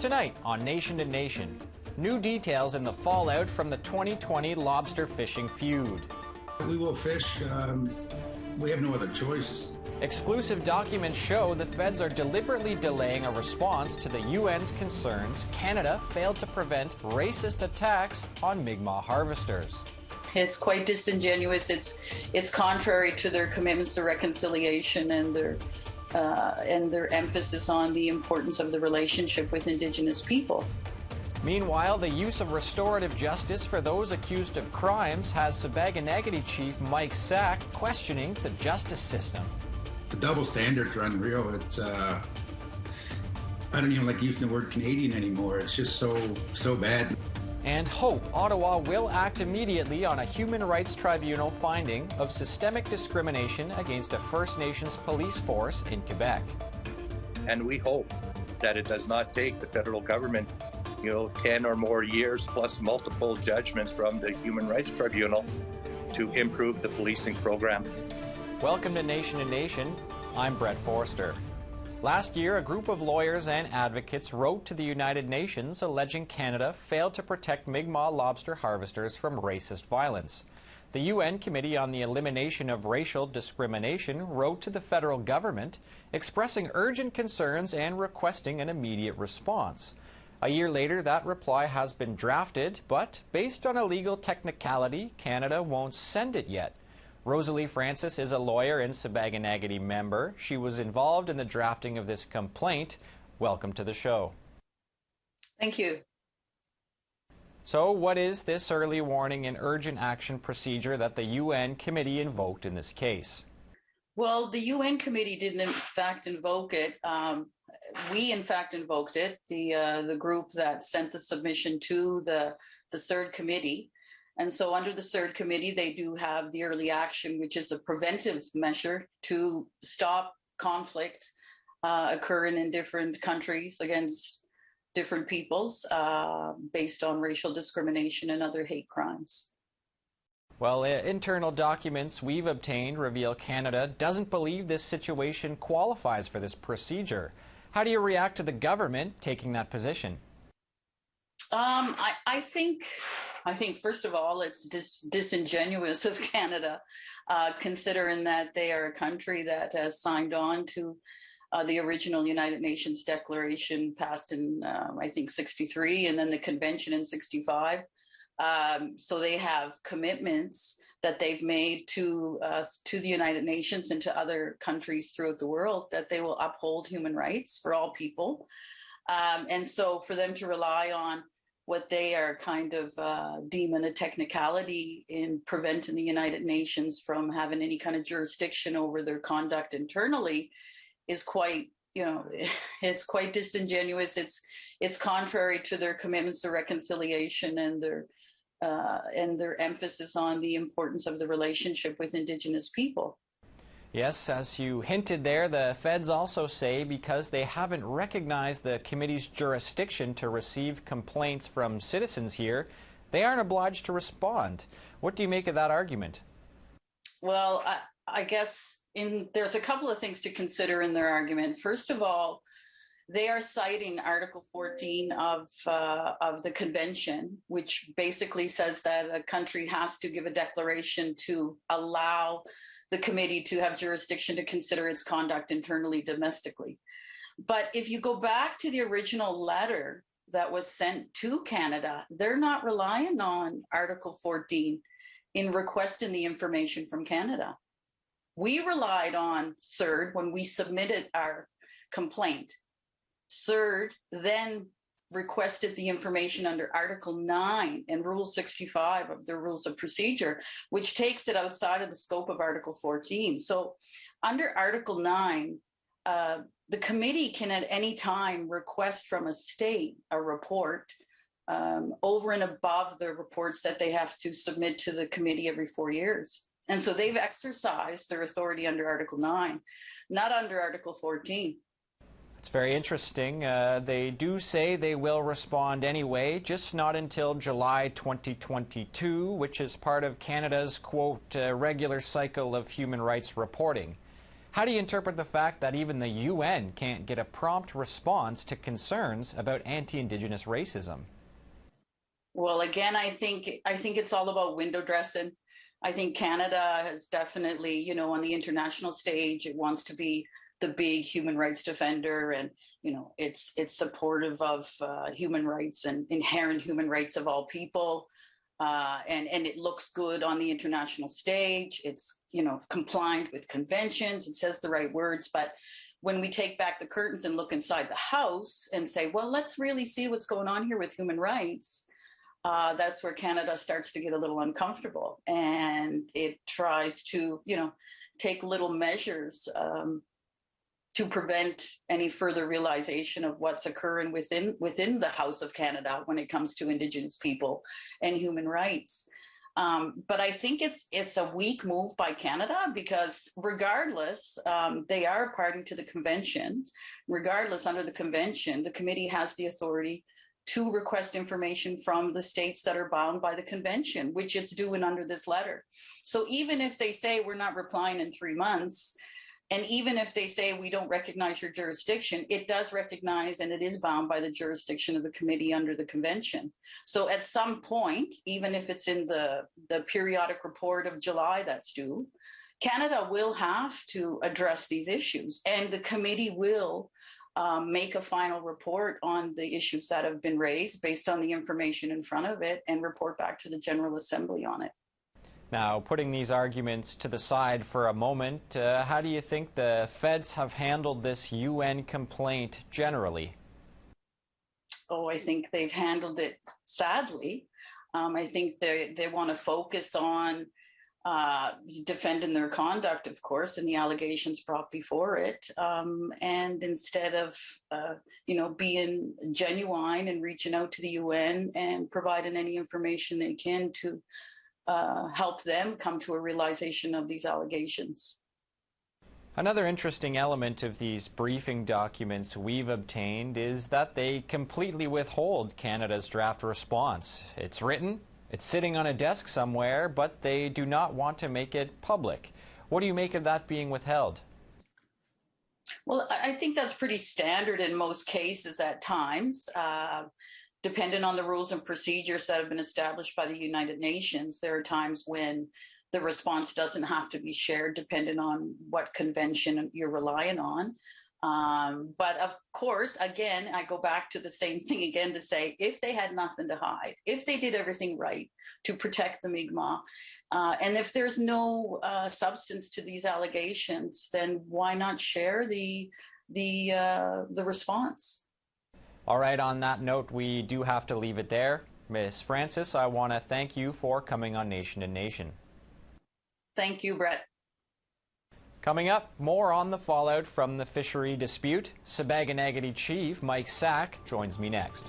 Tonight on Nation to Nation, new details in the fallout from the 2020 lobster fishing feud. We will fish. We have no other choice. Exclusive documents show the feds are deliberately delaying a response to the UN's concerns Canada failed to prevent racist attacks on Mi'kmaq harvesters. It's quite disingenuous. It's contrary to their commitments to reconciliation and their emphasis on the importance of the relationship with Indigenous people. Meanwhile, the use of restorative justice for those accused of crimes has Sipekne'katik Chief Mike Sack questioning the justice system. The double standards are unreal. It's I don't even like using the word Canadian anymore. It's just so bad. And hope Ottawa will act immediately on a human rights tribunal finding of systemic discrimination against a First Nations police force in Quebec. And we hope that it does not take the federal government 10 or more years plus multiple judgments from the Human Rights Tribunal to improve the policing program. Welcome to Nation to Nation. I'm Brett Forster. Last year, a group of lawyers and advocates wrote to the United Nations alleging Canada failed to protect Mi'kmaq lobster harvesters from racist violence. The UN Committee on the Elimination of Racial Discrimination wrote to the federal government expressing urgent concerns and requesting an immediate response. A year later, that reply has been drafted, but based on a legal technicality, Canada won't send it yet. Rosalie Francis is a lawyer and Sipekne'katik member. She was involved in the drafting of this complaint. Welcome to the show. Thank you. So what is this early warning and urgent action procedure that the UN committee invoked in this case? Well, the UN committee didn't in fact invoke it. We in fact invoked it, the group that sent the submission to the CERD committee. And so under the CERD committee, they do have the early action, which is a preventive measure to stop conflict occurring in different countries against different peoples based on racial discrimination and other hate crimes. Well, internal documents we've obtained reveal Canada doesn't believe this situation qualifies for this procedure. How do you react to the government taking that position? I think first of all, it's disingenuous of Canada, considering that they are a country that has signed on to the original United Nations Declaration passed in, I think, 63, and then the Convention in 65. So they have commitments that they've made to the United Nations and to other countries throughout the world that they will uphold human rights for all people. And so for them to rely on what they are kind of deeming a technicality in preventing the United Nations from having any kind of jurisdiction over their conduct internally is quite, it's quite disingenuous. It's contrary to their commitments to reconciliation and their emphasis on the importance of the relationship with Indigenous people. Yes, as you hinted there, the feds also say because they haven't recognized the committee's jurisdiction to receive complaints from citizens here, they aren't obliged to respond. What do you make of that argument? Well, I guess there's a couple of things to consider in their argument. First of all, they are citing Article 14 of the Convention, which basically says that a country has to give a declaration to allow the committee to have jurisdiction to consider its conduct internally domestically. But if you go back to the original letter that was sent to Canada, they're not relying on Article 14 in requesting the information from Canada. We relied on CERD when we submitted our complaint. CERD then requested the information under Article 9 and Rule 65 of the Rules of Procedure, which takes it outside of the scope of Article 14. So under Article 9, the committee can at any time request from a state a report over and above the reports that they have to submit to the committee every 4 years. And so they've exercised their authority under Article 9, not under Article 14. It's very interesting. They do say they will respond anyway, just not until July 2022, which is part of Canada's, quote, regular cycle of human rights reporting. How do you interpret the fact that even the UN can't get a prompt response to concerns about anti-Indigenous racism? Well, again, I think it's all about window dressing. I think Canada has definitely, you know, on the international stage, it wants to be the big human rights defender, and you know, it's supportive of human rights and inherent human rights of all people, and it looks good on the international stage. It's, you know, compliant with conventions. It says the right words, but when we take back the curtains and look inside the house and say, well, let's really see what's going on here with human rights. That's where Canada starts to get a little uncomfortable, and it tries to, you know, take little measures to prevent any further realization of what's occurring within the House of Canada when it comes to Indigenous people and human rights. But I think it's a weak move by Canada, because regardless, they are a party to the convention. Regardless, under the convention, the committee has the authority to request information from the states that are bound by the convention, which it's doing under this letter. So even if they say we're not replying in 3 months, and even if they say we don't recognize your jurisdiction, it does recognize and it is bound by the jurisdiction of the committee under the convention. So at some point, even if it's in the periodic report of July that's due, Canada will have to address these issues, and the committee will make a final report on the issues that have been raised based on the information in front of it, and report back to the General Assembly on it. Now, putting these arguments to the side for a moment, how do you think the feds have handled this UN complaint generally? Oh, I think they've handled it sadly. I think they want to focus on defending their conduct, of course, and the allegations brought before it. And instead of, you know, being genuine and reaching out to the UN and providing any information they can to help them come to a realization of these allegations. Another interesting element of these briefing documents we've obtained is that they completely withhold Canada's draft response. It's written, it's sitting on a desk somewhere, but they do not want to make it public. What do you make of that being withheld? Well, I think that's pretty standard in most cases at times. Depending on the rules and procedures that have been established by the United Nations, there are times when the response doesn't have to be shared, depending on what convention you're relying on. But of course, again, I go back to the same thing again to say, if they had nothing to hide, if they did everything right to protect the Mi'kmaq, and if there's no substance to these allegations, then why not share the response? All right, on that note, we do have to leave it there. Ms. Francis, I want to thank you for coming on Nation to Nation. Thank you, Brett. Coming up, more on the fallout from the fishery dispute. Sipekne'katik Chief Mike Sack joins me next.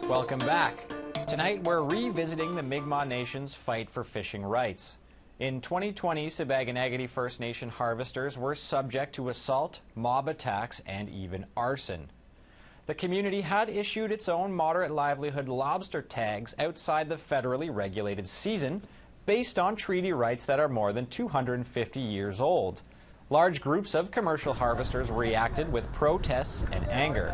Welcome back. Tonight, we're revisiting the Mi'kmaq Nation's fight for fishing rights. In 2020, Sipekne'katik First Nation harvesters were subject to assault, mob attacks, and even arson. The community had issued its own moderate livelihood lobster tags outside the federally regulated season based on treaty rights that are more than 250 years old. Large groups of commercial harvesters reacted with protests and anger.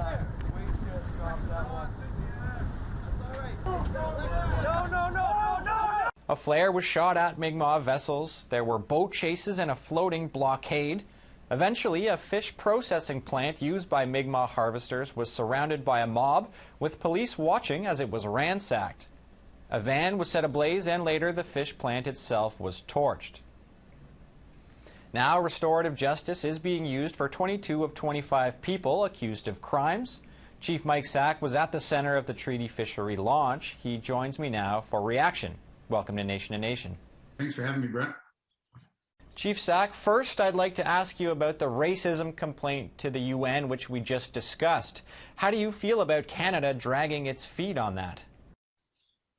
A flare was shot at Mi'kmaq vessels. There were boat chases and a floating blockade. Eventually, a fish processing plant used by Mi'kmaq harvesters was surrounded by a mob, with police watching as it was ransacked. A van was set ablaze, and later the fish plant itself was torched. Now, restorative justice is being used for 22 of 25 people accused of crimes. Chief Mike Sack was at the center of the treaty fishery launch. He joins me now for reaction. Welcome to Nation to Nation. Thanks for having me, Brett. Chief Sack, first I'd like to ask you about the racism complaint to the UN, which we just discussed. How do you feel about Canada dragging its feet on that?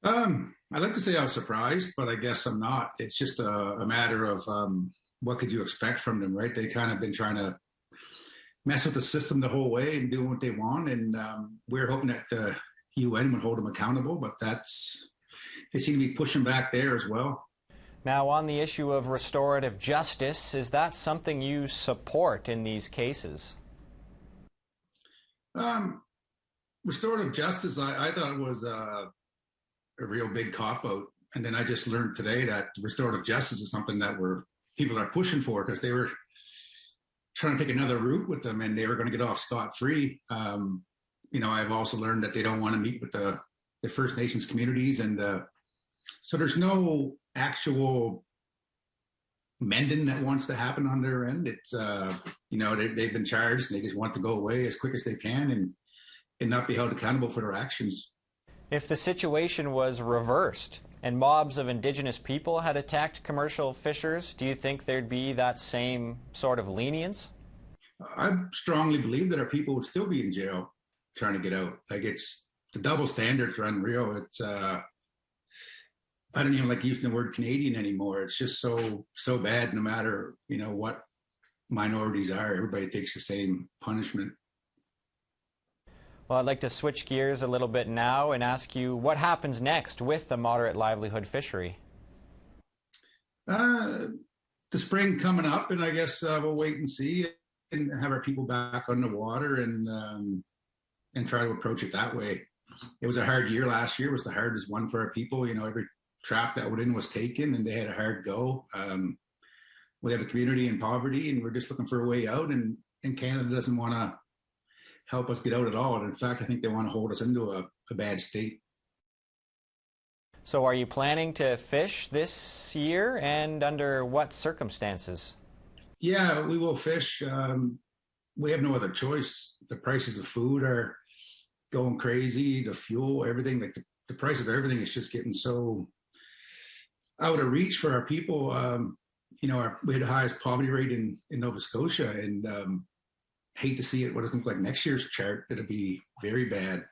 I'd like to say I was surprised, but I guess I'm not. It's just a matter of what could you expect from them, right? They kind of been trying to mess with the system the whole way and doing what they want. And we're hoping that the UN would hold them accountable, but they seem to be pushing back there as well. Now, on the issue of restorative justice, is that something you support in these cases? Restorative justice, I thought was a real big cop-out. And then I just learned today that restorative justice is something that people are pushing for, because they were trying to take another route with them and they were going to get off scot-free. I've also learned that they don't want to meet with the First Nations communities. And so there's no actual mending that wants to happen on their end. It's, they've been charged and they just want to go away as quick as they can and not be held accountable for their actions. If the situation was reversed and mobs of Indigenous people had attacked commercial fishers, do you think there'd be that same sort of lenience? I strongly believe that our people would still be in jail trying to get out. Like, it's the double standards are unreal. It's I don't even like using the word Canadian anymore. It's just so bad. No matter what minorities are, everybody takes the same punishment. Well, I'd like to switch gears a little bit now and ask you what happens next with the moderate livelihood fishery. The spring coming up, and I guess we'll wait and see and have our people back on the water and try to approach it that way. It was a hard year last year. It was the hardest one for our people. Every trap that went in was taken and they had a hard go. We have a community in poverty and we're just looking for a way out, and Canada doesn't want to help us get out at all. And in fact, I think they want to hold us into a bad state. So are you planning to fish this year, and under what circumstances? Yeah, we will fish. We have no other choice. The prices of food are going crazy, the fuel, everything. Like the price of everything is just getting so out of reach for our people. We had the highest poverty rate in Nova Scotia, and hate to see it what it looks like next year's chart. It'll be very bad.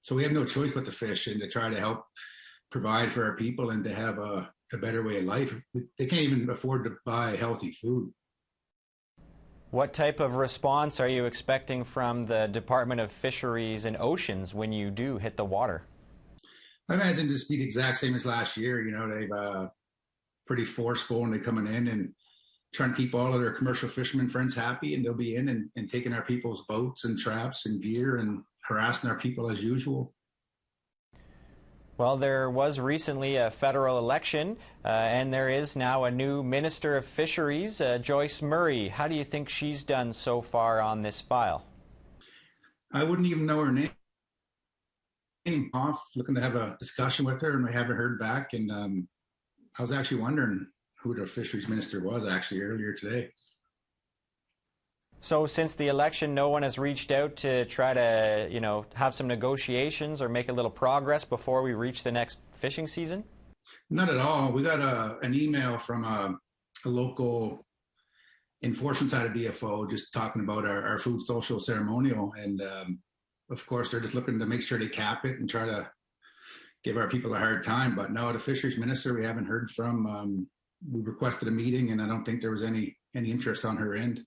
So we have no choice but to fish and to try to help provide for our people and to have a better way of life. They can't even afford to buy healthy food. What type of response are you expecting from the Department of Fisheries and Oceans when you do hit the water? I imagine just be the exact same as last year. They've pretty forceful, and they're coming in and trying to keep all of their commercial fishermen friends happy, and they'll be in and taking our people's boats and traps and gear and harassing our people as usual. Well, there was recently a federal election, and there is now a new Minister of Fisheries, Joyce Murray. How do you think she's done so far on this file? I wouldn't even know her name. Off looking to have a discussion with her, and we haven't heard back. And I was actually wondering who the fisheries minister was actually earlier today. So since the election, no one has reached out to try to, have some negotiations or make a little progress before we reach the next fishing season? Not at all. We got an email from a local enforcement side of BFO just talking about our food social ceremonial. And of course, they're just looking to make sure they cap it and try to give our people a hard time. But no, the fisheries minister, we haven't heard from. We requested a meeting, and I don't think there was any interest on her end.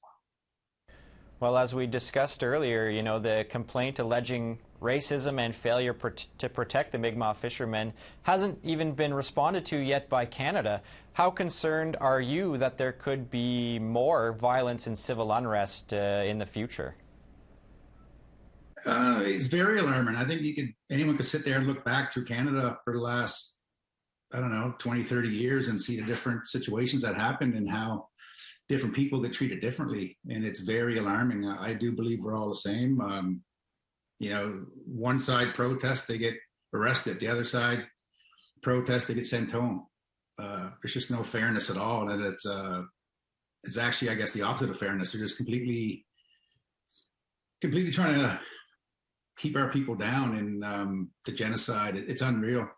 Well, as we discussed earlier, the complaint alleging racism and failure to protect the Mi'kmaq fishermen hasn't even been responded to yet by Canada. How concerned are you that there could be more violence and civil unrest in the future? It's very alarming. I think anyone could sit there and look back through Canada for the last, 20, 30 years and see the different situations that happened and how different people get treated differently. And it's very alarming. I do believe we're all the same. One side protest, they get arrested. The other side protest, they get sent home. There's just no fairness at all. And it's actually, I guess, the opposite of fairness. They're just completely trying to keep our people down, and the genocide. It's unreal.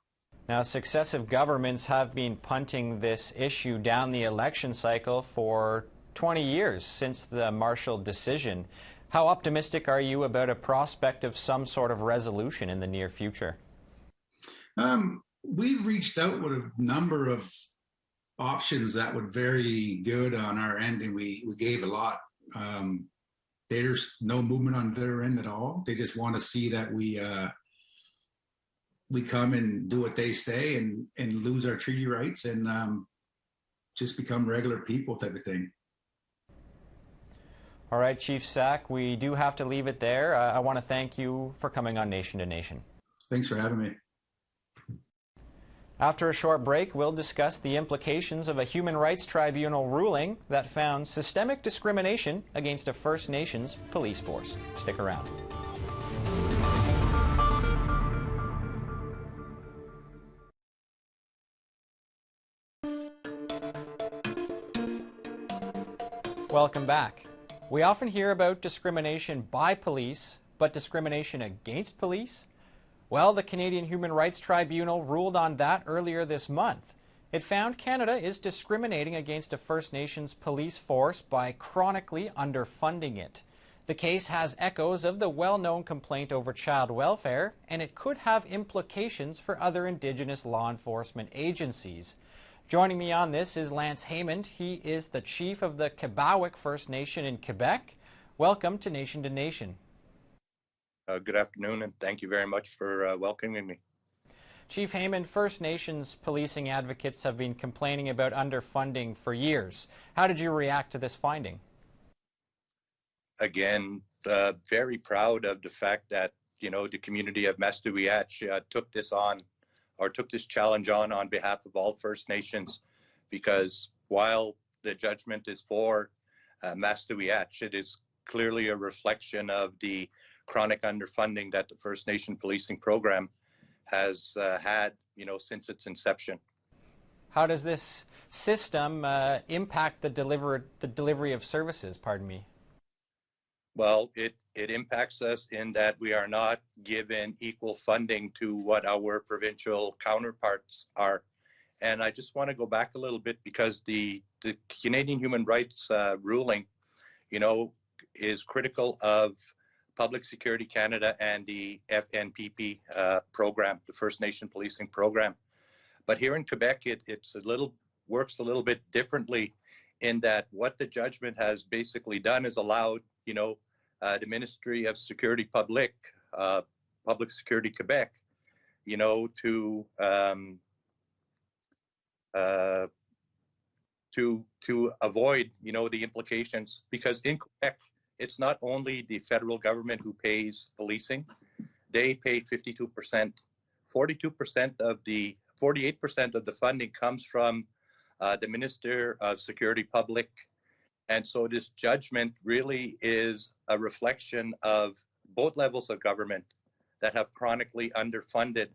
Now, successive governments have been punting this issue down the election cycle for 20 years since the Marshall decision. How optimistic are you about a prospect of some sort of resolution in the near future? We've reached out with a number of options that were very good on our end, and we gave a lot. there's no movement on their end at all. They just want to see that we come and do what they say and lose our treaty rights and just become regular people type of thing. All right, Chief Sack, we do have to leave it there. I want to thank you for coming on Nation to Nation. Thanks for having me. After a short break, we'll discuss the implications of a Human Rights Tribunal ruling that found systemic discrimination against a First Nations police force. Stick around. Welcome back. We often hear about discrimination by police, but discrimination against police? Well, the Canadian Human Rights Tribunal ruled on that earlier this month. It found Canada is discriminating against a First Nations police force by chronically underfunding it. The case has echoes of the well-known complaint over child welfare, and it could have implications for other Indigenous law enforcement agencies. Joining me on this is Lance Hammond. He is the chief of the Kibawik First Nation in Quebec. Welcome to Nation to Nation. Good afternoon, and thank you very much for welcoming me. Chief Hammond, First Nations policing advocates have been complaining about underfunding for years. How did you react to this finding? Again, very proud of the fact that, the community of Mastuwiach took this challenge on behalf of all First Nations, because while the judgment is for Mastuwiach, it is clearly a reflection of the chronic underfunding that the First Nation policing program has had, since its inception. How does this system impact the delivery of services, Well, it impacts us in that we are not given equal funding to what our provincial counterparts are. And I just want to go back a little bit, because the Canadian Human Rights ruling, is critical of Public Security Canada and the FNPP program, the First Nation Policing Program. But here in Quebec, it's works a little bit differently, in that what the judgment has basically done is allowed, the Ministry of Security Public Security Quebec, to avoid, the implications, because in Quebec, it's not only the federal government who pays policing. They pay 52%. 48% of the funding comes from the Minister of Security Public. And so this judgment really is a reflection of both levels of government that have chronically underfunded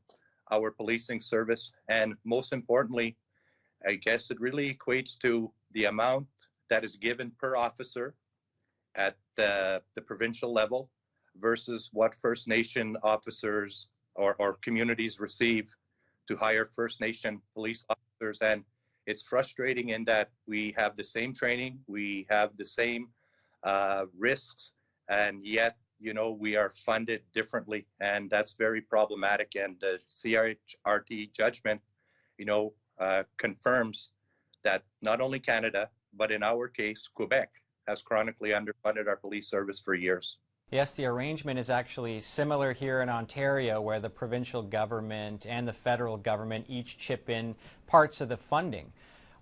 our policing service. And most importantly, I guess it really equates to the amount that is given per officer at the provincial level versus what First Nation officers or communities receive to hire First Nation police officers. And it's frustrating in that we have the same training, we have the same risks, and yet, we are funded differently, and that's very problematic. And the CRT judgment, confirms that not only Canada, but in our case, Quebec, has chronically underfunded our police service for years. Yes, the arrangement is actually similar here in Ontario, where the provincial government and the federal government each chip in parts of the funding.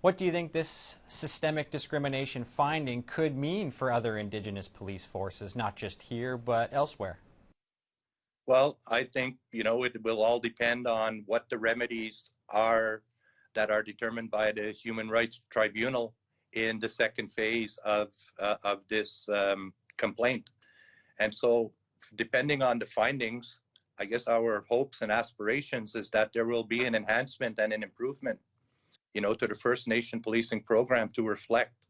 What do you think this systemic discrimination finding could mean for other Indigenous police forces, not just here, but elsewhere? Well, I think, it will all depend on what the remedies are that are determined by the Human Rights Tribunal in the second phase of this complaint. And so, depending on the findings, I guess our hopes and aspirations is that there will be an enhancement and an improvement, to the First Nation policing program to reflect,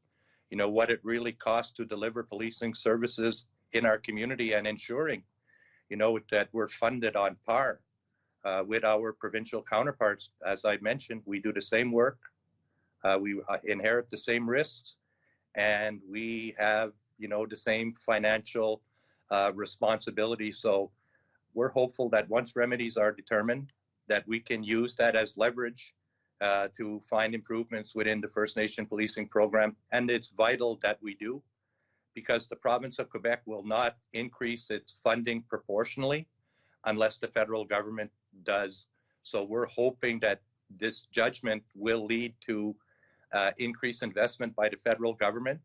what it really costs to deliver policing services in our community, and ensuring, that we're funded on par with our provincial counterparts. As I mentioned, we do the same work, we inherit the same risks, and we have, the same financial responsibility. So we're hopeful that once remedies are determined, that we can use that as leverage to find improvements within the First Nation policing program. And it's vital that we do, because the province of Quebec will not increase its funding proportionally unless the federal government does. So we're hoping that this judgment will lead to increased investment by the federal government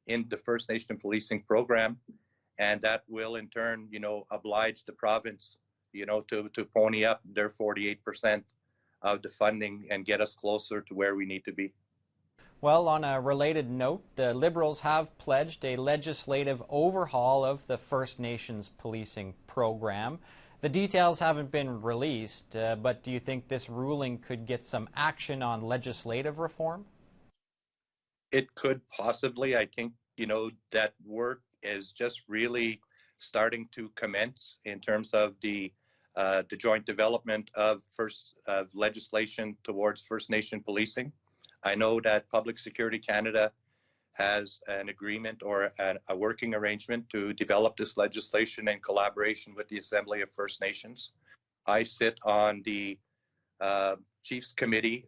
in the First Nation policing program, and that will in turn, oblige the province, to pony up their 48% of the funding and get us closer to where we need to be. Well, on a related note, the Liberals have pledged a legislative overhaul of the First Nations policing program. The details haven't been released, but do you think this ruling could get some action on legislative reform? It could possibly. I think, that work is just really starting to commence in terms of the joint development of legislation towards First Nation policing. I know that Public Security Canada has an agreement or a working arrangement to develop this legislation in collaboration with the Assembly of First Nations. I sit on the Chiefs Committee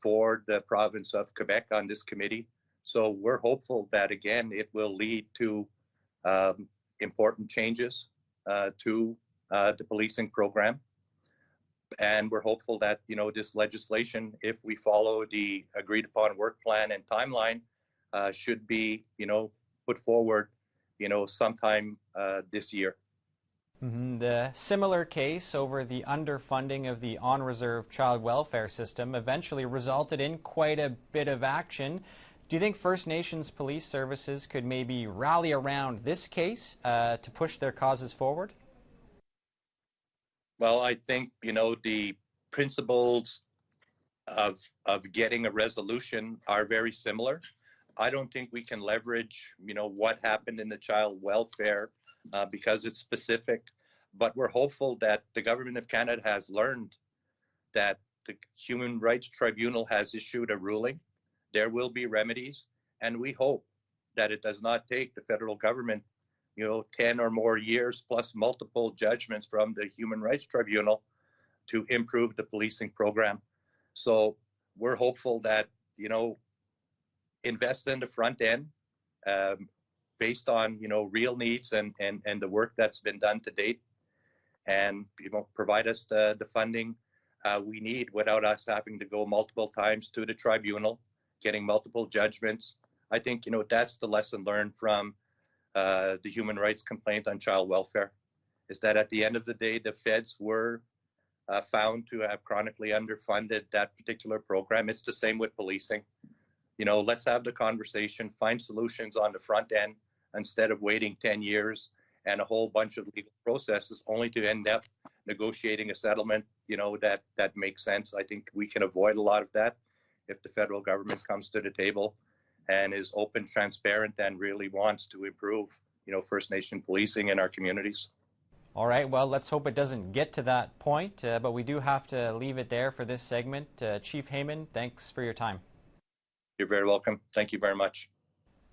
for the province of Quebec on this committee. So we're hopeful that, again, it will lead to important changes to the policing program. And we're hopeful that, this legislation, if we follow the agreed upon work plan and timeline, should be, put forward, sometime this year. The similar case over the underfunding of the on-reserve child welfare system eventually resulted in quite a bit of action. Do you think First Nations police services could maybe rally around this case to push their causes forward? Well, I think, the principles of getting a resolution are very similar. I don't think we can leverage, what happened in the child welfare because it's specific, but we're hopeful that the Government of Canada has learned that the Human Rights Tribunal has issued a ruling. There will be remedies, and we hope that it does not take the federal government 10 or more years plus multiple judgments from the Human Rights Tribunal to improve the policing program. So we're hopeful that, invest in the front end based on, real needs and the work that's been done to date, and, provide us the funding we need without us having to go multiple times to the tribunal, getting multiple judgments. I think, that's the lesson learned from the human rights complaint on child welfare, is that at the end of the day, the feds were found to have chronically underfunded that particular program. It's the same with policing. Let's have the conversation, find solutions on the front end instead of waiting 10 years and a whole bunch of legal processes only to end up negotiating a settlement, that makes sense. I think we can avoid a lot of that if the federal government comes to the table and is open, transparent, and really wants to improve, First Nation policing in our communities. All right, well, let's hope it doesn't get to that point, but we do have to leave it there for this segment. Chief Hammond, thanks for your time. You're very welcome. Thank you very much.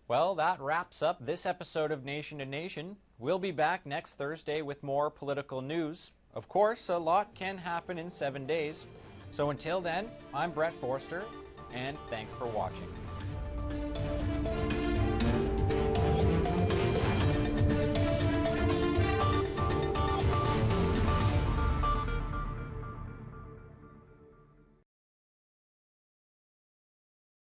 Well, that wraps up this episode of Nation to Nation. We'll be back next Thursday with more political news. Of course, a lot can happen in 7 days. So until then, I'm Brett Forster, and thanks for watching.